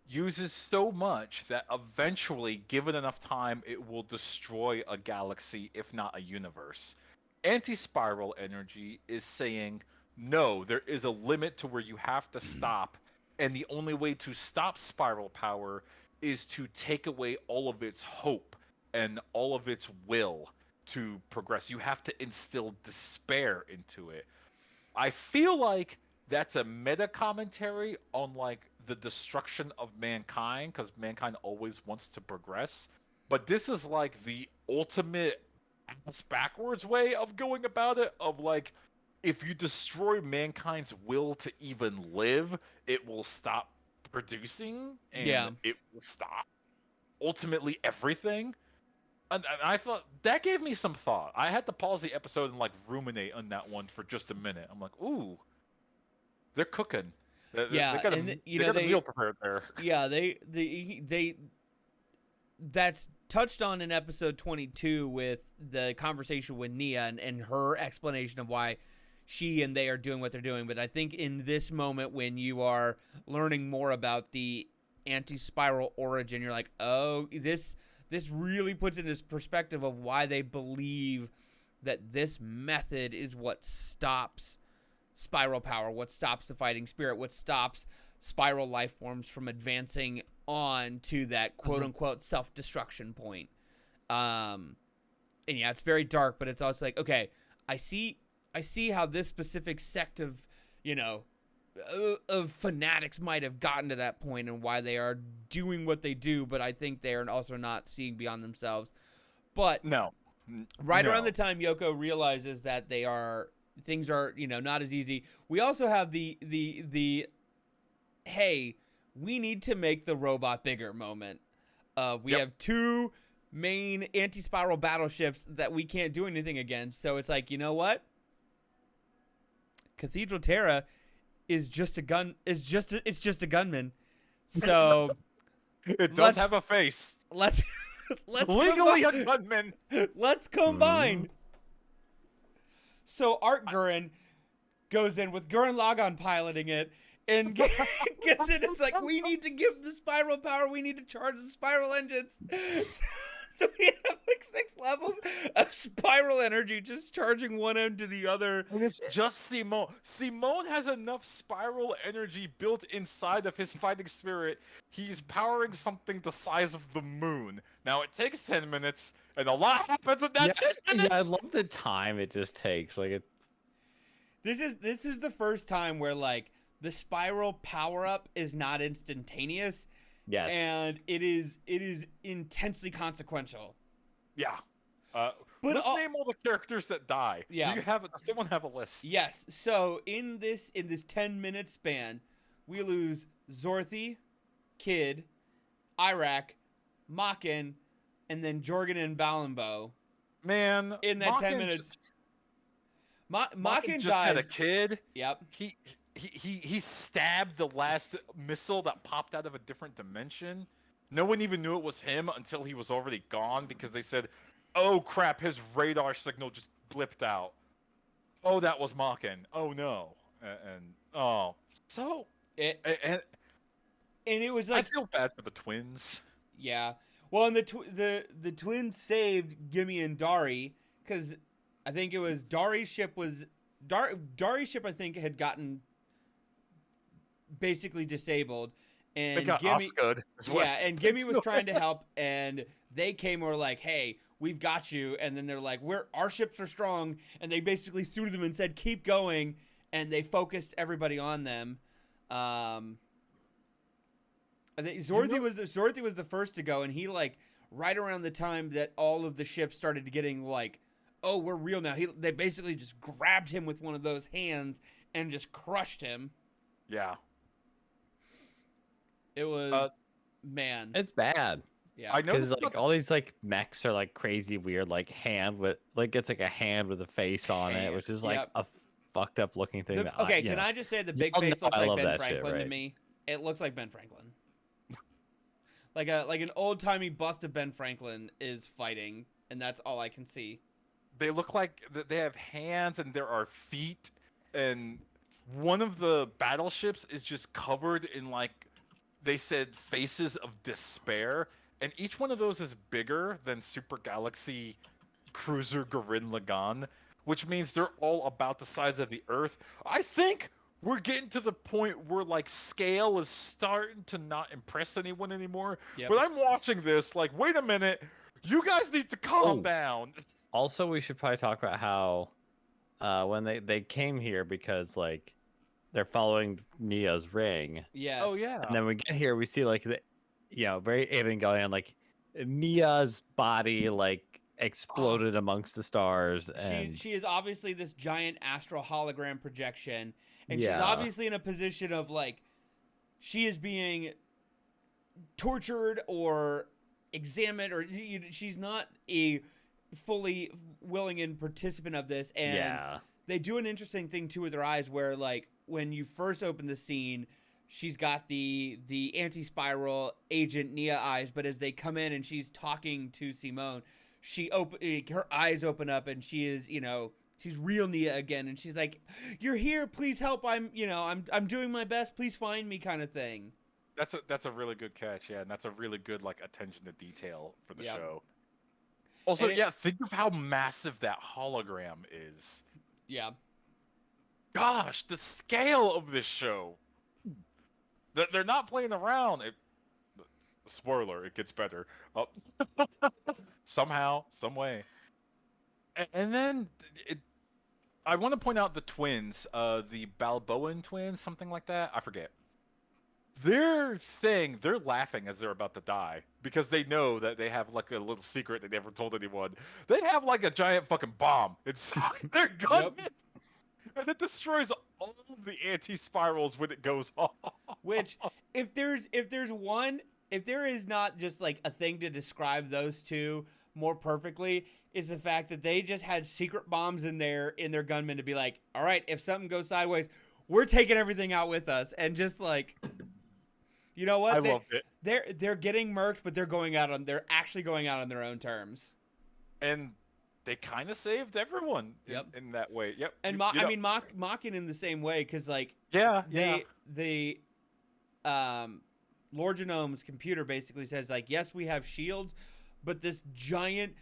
uses so much that eventually, given enough time, it will destroy a galaxy, if not a universe. Anti-spiral energy is saying, no, there is a limit to where you have to stop, and the only way to stop spiral power is to take away all of its hope and all of its will to progress. You have to instill despair into it. I feel like that's a meta commentary on like the destruction of mankind, because mankind always wants to progress. But this is like the ultimate ass backwards way of going about it, of like, if you destroy mankind's will to even live, it will stop producing, and it will stop ultimately everything. And I thought that gave me some thought. I had to pause the episode and like ruminate on that one for just a minute. I'm like, ooh, they're cooking. They got a meal prepared there. Yeah, they that's touched on in episode 22 with the conversation with Nia and her explanation of why she and they are doing what they're doing. But I think in this moment when you are learning more about the anti-spiral origin, you're like, oh, this really puts into perspective of why they believe that this method is what stops spiral power, what stops the fighting spirit, what stops spiral life forms from advancing on to that quote-unquote self-destruction point. And yeah, it's very dark, but it's also like, okay, I see how this specific sect of, of fanatics might have gotten to that point and why they are doing what they do, but I think they are also not seeing beyond themselves. But No. Around the time Yoko realizes that things are, not as easy, we also have the hey, we need to make the robot bigger moment. We have two main anti-spiral battleships that we can't do anything against. So it's like, you know what? Cathedral Terra is just a gunman. So it does have a face. Let's legally a gunman. Let's combine. So Art Gurren goes in with Gurren Lagann piloting it and gets in. It's like, we need to give the spiral power. We need to charge the spiral engines. So we have like 6 levels of spiral energy just charging one end to the other. And it's just Simone. Simone has enough spiral energy built inside of his fighting spirit. He's powering something the size of the moon. Now, it takes 10 minutes, and a lot happens in that 10 minutes. Yeah, I love the time it just takes. Like, This is the first time where, like, the spiral power-up is not instantaneous. Yes. And it is intensely consequential. Yeah. But let's name all the characters that die. Yeah. Does someone have a list? Yes. So in this 10-minute span, we lose Zorthy, Kid, Iraq, Makin, and then Jorgen and Balenbo. Man, in that 10 minutes. Makin just dies. had a kid. Yep. He stabbed the last missile that popped out of a different dimension. No one even knew it was him until he was already gone because they said, "Oh crap, his radar signal just blipped out." Oh, that was Makin. Oh no. And it was like, I feel bad for the twins. Yeah. Well, and the twins saved Gimme and Dari because I think it was Dari's ship I think had gotten basically disabled, and They got Osgood as well. Yeah, and Gimme was trying to help, and they came and were like, "Hey, we've got you," and then they're like, "Our ships are strong," and they basically threw them and said, "Keep going," and they focused everybody on them. I think Zorthy was the first to go, and he, like, right around the time that all of the ships started getting like, "Oh, we're real now." They basically just grabbed him with one of those hands and just crushed him. Yeah. It was, man. It's bad. Yeah. I know because like all these like mechs are like crazy weird, like hand with like it's like a hand with a face on it, which is like a fucked up looking thing. Can I just say the big face looks like Ben Franklin to me? It looks like Ben Franklin. like an old timey bust of Ben Franklin is fighting, and that's all I can see. They look like they have hands and there are feet, and one of the battleships is just covered in, like, they said, faces of despair, and each one of those is bigger than Super Galaxy Cruiser Gurren Lagann, which means they're all about the size of the Earth. I think we're getting to the point where, like, scale is starting to not impress anyone anymore. Yep. But I'm watching this like, wait a minute, you guys need to calm down. Also, we should probably talk about how when they came here because, like, they're following Nia's ring. Yeah. Oh yeah. And then we get here, we see like the, very Evangelion, like Nia's body like exploded amongst the stars, and she is obviously this giant astral hologram projection, and she's obviously in a position of, like, she is being tortured or examined, or she's not a fully willing and participant of this. And they do an interesting thing too with her eyes, where, like, when you first open the scene, she's got the anti-spiral agent Nia eyes, but as they come in and she's talking to Simone, her eyes open up and she is, She's real Nia again, and she's like, "You're here, please help. I'm doing my best. Please find me," kind of thing. That's a really good catch, yeah, and that's a really good like attention to detail for the Yep. show. Also, And yeah, think of how massive that hologram is. yeah, Gosh, the scale of this show. They're not playing around. Spoiler, it gets better. Somehow, some way. And then I want to point out the twins, the Balboan twins, something like that. I forget. Their thing, they're laughing as they're about to die because they know that they have like a little secret they never told anyone. They have like a giant fucking bomb inside their gun, and it destroys all of the anti-spirals when it goes off. which if there is not just like a thing to describe those two more perfectly, is the fact that they just had secret bombs in their gunmen to be like, all right, if something goes sideways, we're taking everything out with us, and just like, you know what? I loved it. They're getting murked, but they're actually going out on their own terms. And they kind of saved everyone in that way. Yep. And mocking in the same way, because like the Lord Genome's computer basically says like, yes, we have shields, but this giant,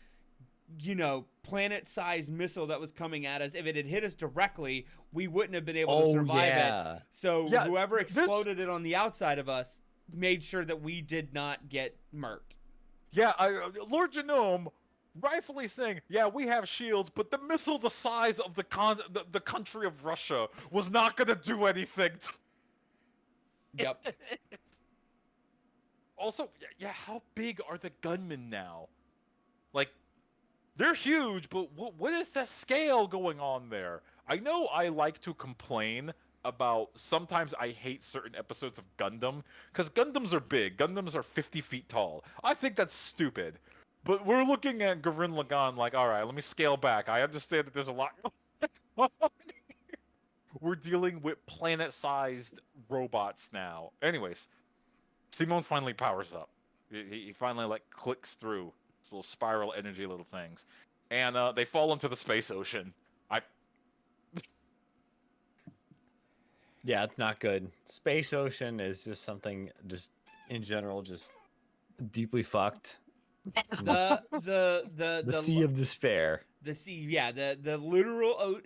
planet-sized missile that was coming at us, if it had hit us directly, we wouldn't have been able to survive it. So whoever exploded it on the outside of us made sure that we did not get murked. Yeah, Lord Genome rightfully saying, yeah, we have shields, but the missile the size of the country of Russia was not going to do anything. Yep. Also, yeah, how big are the gunmen now? Like, they're huge, but what is the scale going on there? I know I like to complain about sometimes I hate certain episodes of Gundam, because Gundams are big. Gundams are 50 feet tall. I think that's stupid. But we're looking at Gurren Lagann like, all right, let me scale back. I understand that there's a lot going on here. We're dealing with planet-sized robots now. Anyways, Simone finally powers up. He finally, like, clicks through his little spiral energy little things. And they fall into the space ocean. Yeah, it's not good. Space ocean is just something, just in general, just deeply fucked. The sea of despair. The sea, yeah, the literal,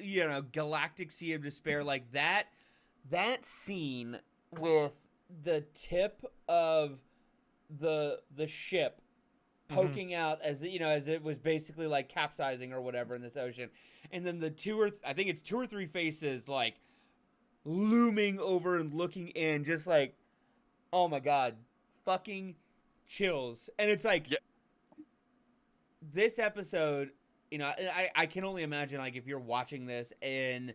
galactic sea of despair, like that scene with the tip of the ship poking out as it was basically like capsizing or whatever in this ocean, and then the two or three faces like looming over and looking in, just like, oh my god, fucking chills. And it's like, this episode, I can only imagine, like, if you're watching this in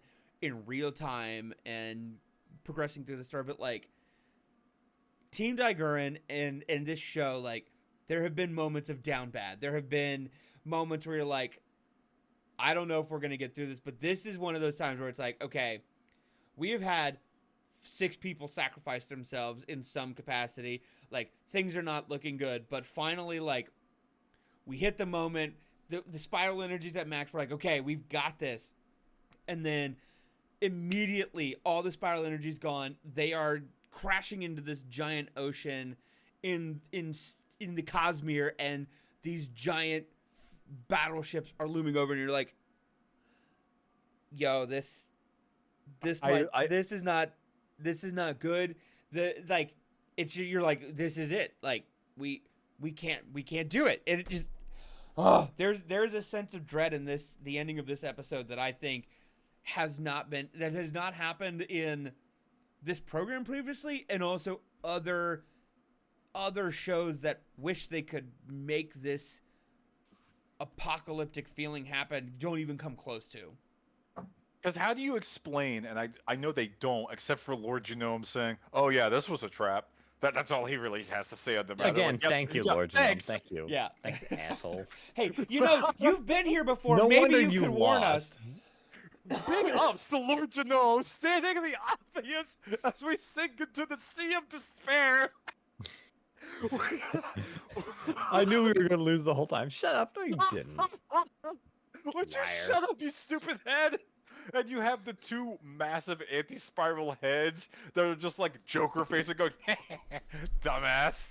real time and progressing through the story, but like Team Daiguren and this show, like, there have been moments of down bad. There have been moments where you're like, I don't know if we're gonna get through this, but this is one of those times where it's like, okay, we have had 6 people sacrifice themselves in some capacity. Like, things are not looking good, but finally, like, we hit the moment. The spiral energies at max. We're like, okay, we've got this. And then immediately, all the spiral energy's gone. They are crashing into this giant ocean in the Cosmere, and these giant battleships are looming over, and you're like, yo, this is not good. You're like, this is it. Like, we can't do it. And it just, there's a sense of dread in the ending of this episode that I think has not happened in this program previously, and also other shows that wish they could make this apocalyptic feeling happen don't even come close to. Because how do you explain, and I know they don't, except for Lord Genome saying, oh yeah, this was a trap. That's all he really has to say on the matter. Again, like, thank you, Lord Genome. Thank you. Yeah. Thanks, asshole. Hey, you've been here before. No Maybe wonder you could warn us. Big ups to Lord Genome, standing in the obvious as we sink into the sea of despair. I knew we were going to lose the whole time. Shut up. No, you didn't. Would you Liar. shut up, you stupid head? And you have the two massive anti-spiral heads that are just like Joker face and going, dumbass.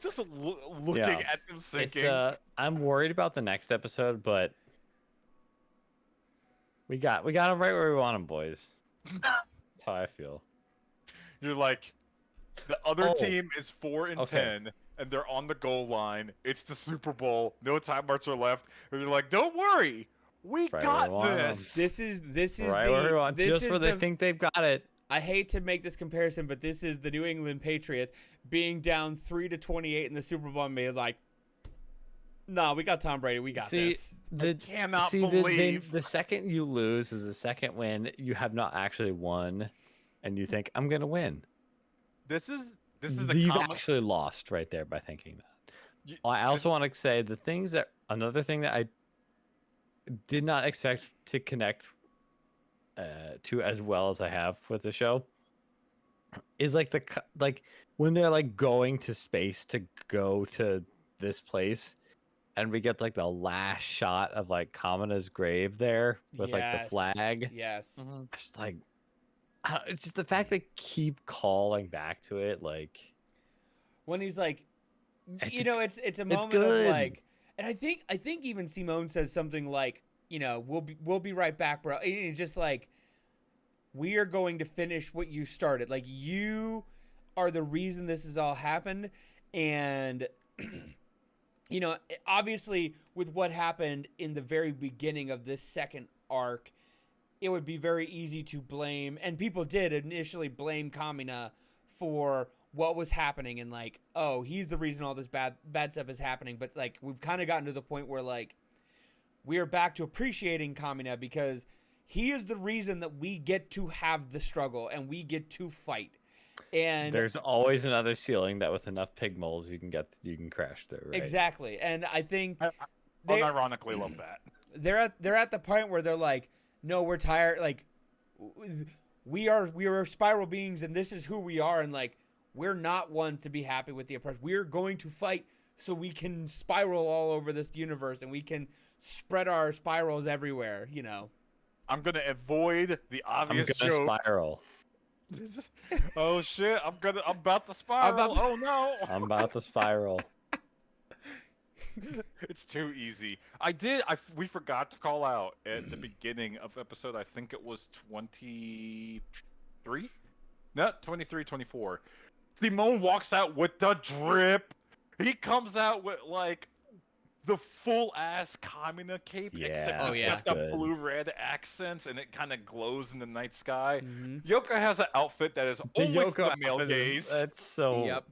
Just looking Yeah. at them sinking. It's I'm worried about the next episode, but we got them right where we want them, boys. That's how I feel. You're like, the other Oh, team is 4-10, okay. and they're on the goal line. It's the Super Bowl. No time marks are left. And you're like, don't worry, we Right where we got want 'em. this. This is Right where we want, just where they the, think they've got it. I hate to make this comparison, but this is the New England Patriots being down 3-28 in the Super Bowl and being like, "Nah, we got Tom Brady. We got this." Cannot the believe. the second you lose is the second win you have not actually won, and you think I'm gonna win. This is the You've common. actually lost right there by thinking that. Y- I also want to say another thing that I did not expect to connect to as well as I have with the show is like like when they're like going to space to go to this place, and we get like the last shot of like Kamina's grave there with like the Yes. flag. Yes. Mhm. It's like it's just the fact they keep calling back to it, like When he's like, It's you a- know, it's a moment of good. like, and I think even Simone says something like, you know, we'll be right back, bro. And it's just like, we are going to finish what you started. Like, you are the reason this has all happened, and you know, obviously with what happened in the very beginning of this second arc, it would be very easy to blame, and people did initially blame Kamina for what was happening, and like, oh, he's the reason all this bad stuff is happening. But like, we've kind of gotten to the point where like, we are back to appreciating Kamina because he is the reason that we get to have the struggle and we get to fight. And there's always another ceiling that with enough pig moles you can crash through, right? exactly. And I think I they- unironically love that. they're at the point where they're like, no, we're tired. Like, we are spiral beings, and this is who we are. And like, we're not ones to be happy with the oppressed. We're going to fight so we can spiral all over this universe, and we can spread our spirals everywhere. You know. I'm gonna avoid the I'm obvious gonna joke. spiral. Oh shit! I'm about to spiral. Oh no! I'm about to spiral. It's too easy. We forgot to call out at the beginning of episode, I think it was 23? No, 23, 24. Simone walks out with the drip. He comes out with, like, the full-ass Kamina cape, except Yeah, Oh, it's yeah. got the good. blue-red accents, and it kind of glows in the night sky. Mm-hmm. Yoko has an outfit that is The only for Yoko the male outfit is- gaze. It's so. Yep.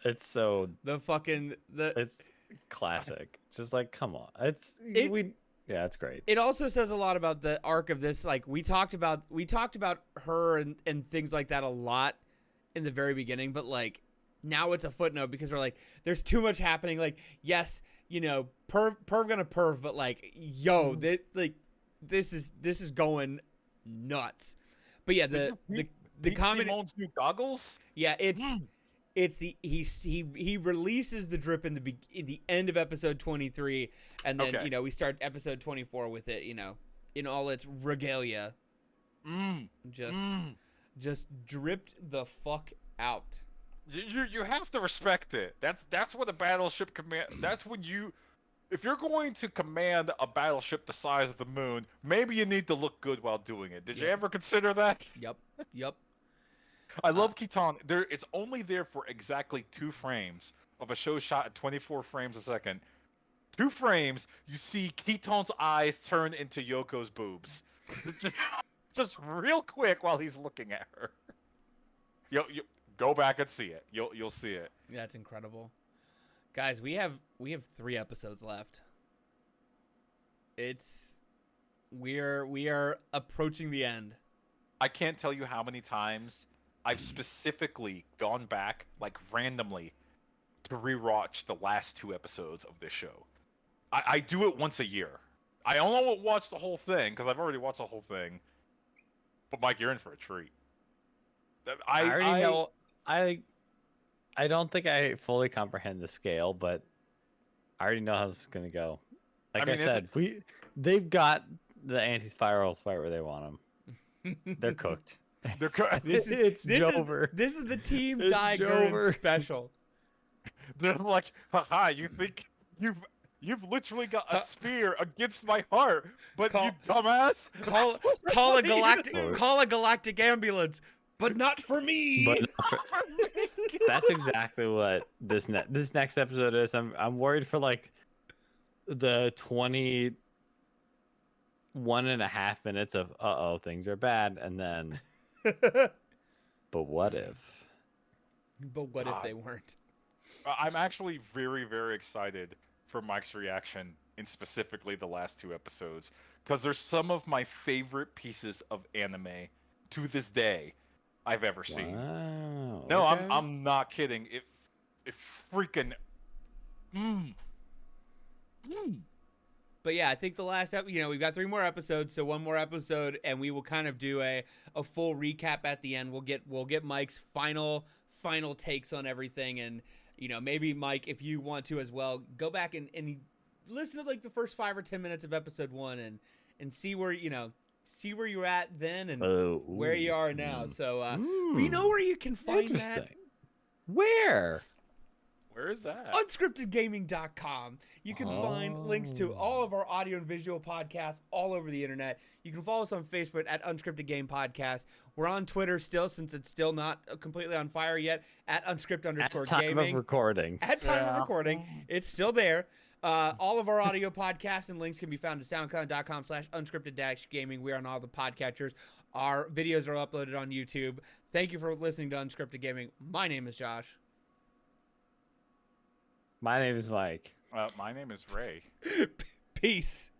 It's so. It's Classic. Just like, come on. Yeah, it's great. it also says a lot about the arc of this. Like, we talked about her and things like that a lot in the very beginning, but like, now it's a footnote because we're like, there's too much happening. Like, yes, you know, perv gonna perv, but like, yo, this is going nuts. But yeah, the Pete comedy, Simone's new goggles? yeah, it's the he releases the drip in the end of episode 23, and then Okay. you know, we start episode 24 with it, you know, in all its regalia, just dripped the fuck out. You have to respect it. That's what a battleship command. That's when if you're going to command a battleship the size of the moon, maybe you need to look good while doing it. Did you Yeah. ever consider that? Yep. I love Kitan. It's only there for exactly 2 frames of a show shot at 24 frames a second. 2 frames, you see Keaton's eyes turn into Yoko's boobs. just real quick while he's looking at her. You go back and see it. You'll see it. That's incredible, guys. We have 3 episodes left. We are approaching the end. I can't tell you how many times I've specifically gone back, like randomly, to rewatch the last 2 episodes of this show. I do it once a year. I don't watch the whole thing because I've already watched the whole thing. But Mike, you're in for a treat. I already know. I don't think I fully comprehend the scale, but I already know how this is gonna go. Like I I, mean, said, they've got the anti-spirals right where they want them. They're cooked. they're It's Jover. This is the Team It's Die Gurren Jover. special. they're like, haha, you think you've literally got a spear against my heart, but you dumbass. Call That's what I call a want you to galactic do. call a galactic ambulance, but not for me. But that's exactly what this next episode is. I'm worried for like the 21.5 minutes of things are bad, and then but what if? But what if God. they weren't? I'm actually very, very excited for Mike's reaction in specifically the last 2 episodes, because they're some of my favorite pieces of anime to this day I've ever seen. Wow. No, okay. I'm not kidding. It freaking But yeah, I think the last we've got 3 more episodes, so 1 more episode, and we will kind of do a full recap at the end. We'll get Mike's final takes on everything, and maybe Mike, if you want to as well, go back and listen to like the first 5 or 10 minutes of episode 1 and see where you're at then and where you are now. So but you know where you can find that? Where is that? Unscriptedgaming.com. You can find links to all of our audio and visual podcasts all over the internet. You can follow us on Facebook at Unscripted Game Podcast. We're on Twitter still, since it's still not completely on fire yet, at unscript_gaming. at time of recording. At time of recording, it's still there. All of our audio podcasts and links can be found at soundcloud.com/unscripted-gaming. We are on all the podcatchers. Our videos are uploaded on YouTube. Thank you for listening to Unscripted Gaming. My name is Josh. My name is Mike. My name is Ray. Peace.